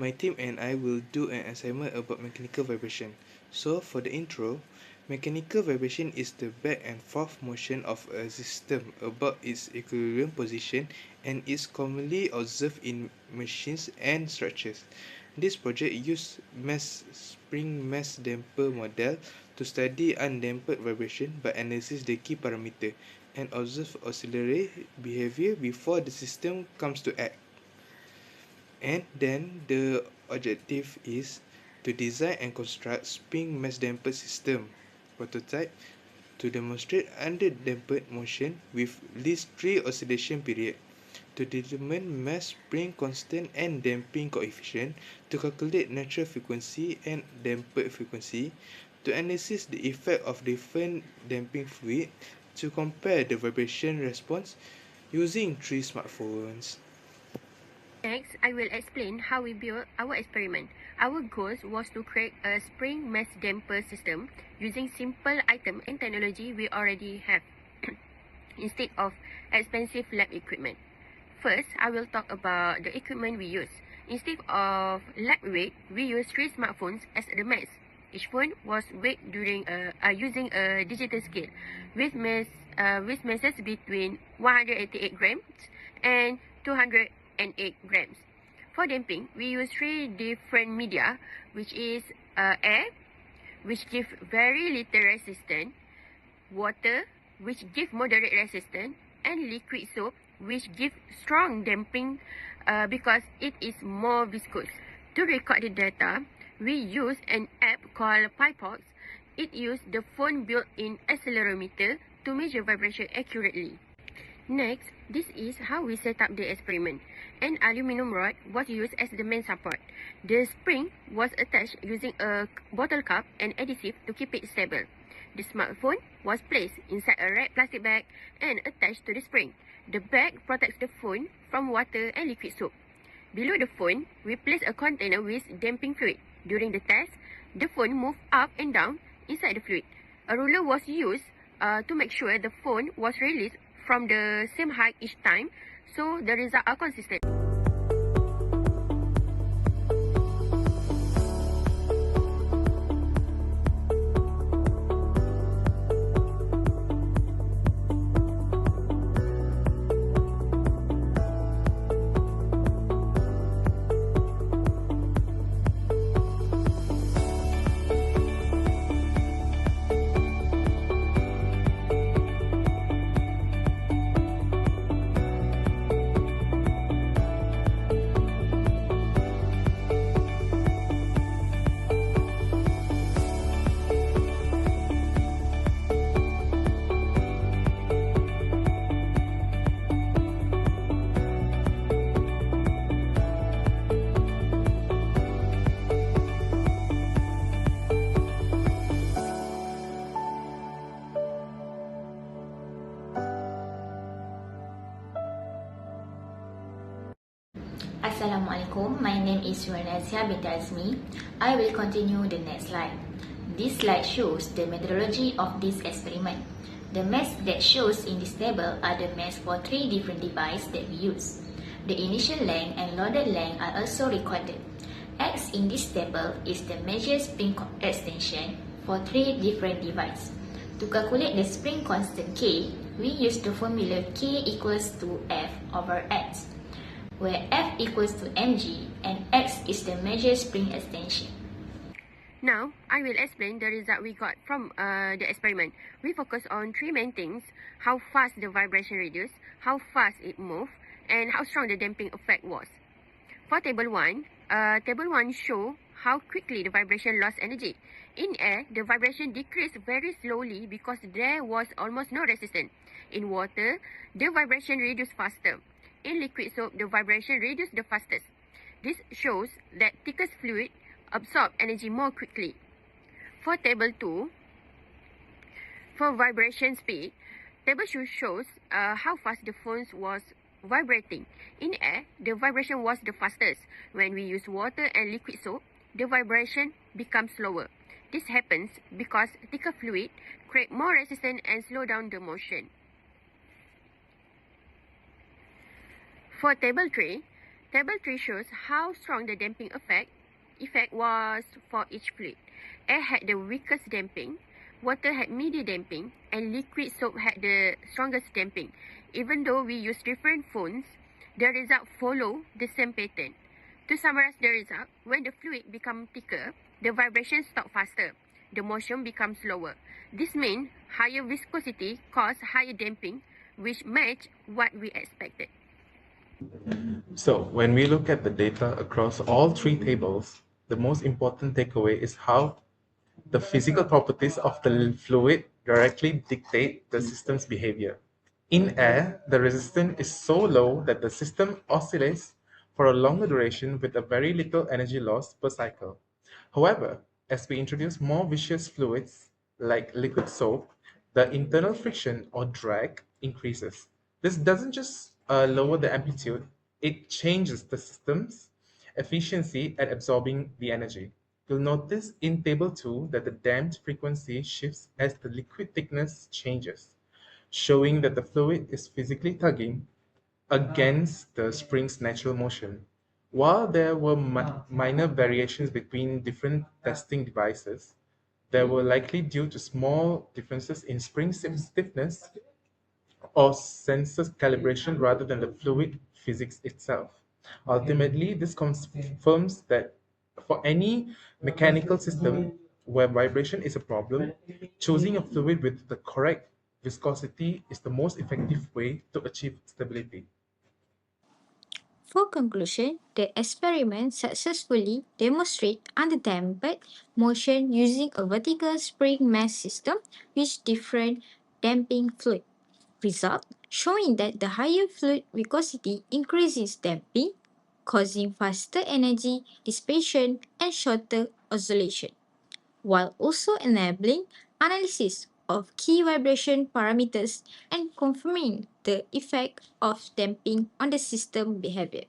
my team and I will do an assignment about mechanical vibration. So for the intro, mechanical vibration is the back and forth motion of a system about its equilibrium position and is commonly observed in machines and structures. This project used spring mass damper model to study undampered vibration by analysis the key parameter and observe auxiliary behavior before the system comes to act. And then the objective is to design and construct spring mass damper system prototype to demonstrate under-dampered motion with least 3 oscillation period, to determine mass spring constant and damping coefficient, to calculate natural frequency and dampered frequency, to analyze the effect of different damping fluid, to compare the vibration response using 3 smartphones. Next, I will explain how we built our experiment. Our goal was to create a spring mass damper system using simple item and technology we already have instead of expensive lab equipment. First, I will talk about the equipment we use. Instead of lab weight, we used 3 smartphones as the mass. Each phone was weighed during using a digital scale with masses between 188 grams and 208 grams. For damping, we use 3 different media, which is air, which give very little resistance, water, which give moderate resistance, and liquid soap, which give strong damping because it is more viscous. To record the data, we use an app called Pipox. It uses the phone built-in accelerometer to measure vibration accurately. Next, this is how we set up the experiment. An aluminum rod was used as the main support. The spring was attached using a bottle cap and adhesive to keep it stable. The smartphone was placed inside a red plastic bag and attached to the spring. The bag protects the phone from water and liquid soap. Below the phone, we place a container with damping fluid. During the test, the phone moved up and down inside the fluid. A ruler was used to make sure the phone was released from the same height each time, so the results are consistent. Assalamualaikum, my name is Yuanazia binti Azmi. I will continue the next slide. This slide shows the methodology of this experiment. The mass that shows in this table are the mass for 3 different devices that we use. The initial length and loaded length are also recorded. X in this table is the measured spring extension for 3 different devices. To calculate the spring constant K, we use the formula K equals to F over X, where F equals to mg and X is the measured spring extension. Now, I will explain the result we got from the experiment. We focus on 3 main things: how fast the vibration reduced, how fast it moved, and how strong the damping effect was. For table 1, table 1 show how quickly the vibration lost energy. In air, the vibration decreased very slowly because there was almost no resistance. In water, the vibration reduced faster. In liquid soap, the vibration reduced the fastest. This shows that thickest fluid absorb energy more quickly. For table 2, for vibration speed, table 2 shows how fast the phone was vibrating. In air, the vibration was the fastest. When we use water and liquid soap, the vibration becomes slower. This happens because thicker fluid create more resistance and slow down the motion. For table 3, Table 3 shows how strong the damping effect was for each fluid. Air had the weakest damping, water had medium damping, and liquid soap had the strongest damping. Even though we use different phones, the result follow the same pattern. To summarize the result, when the fluid becomes thicker, the vibration stops faster. The motion becomes slower. This means higher viscosity cause higher damping, which match what we expected. So, when we look at the data across all three tables, the most important takeaway is how the physical properties of the fluid directly dictate the system's behavior. In air, the resistance is so low that the system oscillates for a longer duration with a very little energy loss per cycle. However, as we introduce more viscous fluids like liquid soap, the internal friction or drag increases. This doesn't just lower the amplitude, it changes the system's efficiency at absorbing the energy. You'll notice in table 2 that the damped frequency shifts as the liquid thickness changes, showing that the fluid is physically tugging against the spring's natural motion. While there were minor variations between different testing devices, they were likely due to small differences in spring stiffness or sensor calibration rather than the fluid physics itself. Ultimately, this confirms that for any mechanical system where vibration is a problem, choosing a fluid with the correct viscosity is the most effective way to achieve stability. For conclusion, the experiment successfully demonstrates undamped motion using a vertical spring mesh system with different damping fluid. Result showing that the higher fluid viscosity increases damping, causing faster energy dissipation and shorter oscillation, while also enabling analysis of key vibration parameters and confirming the effect of damping on the system behavior.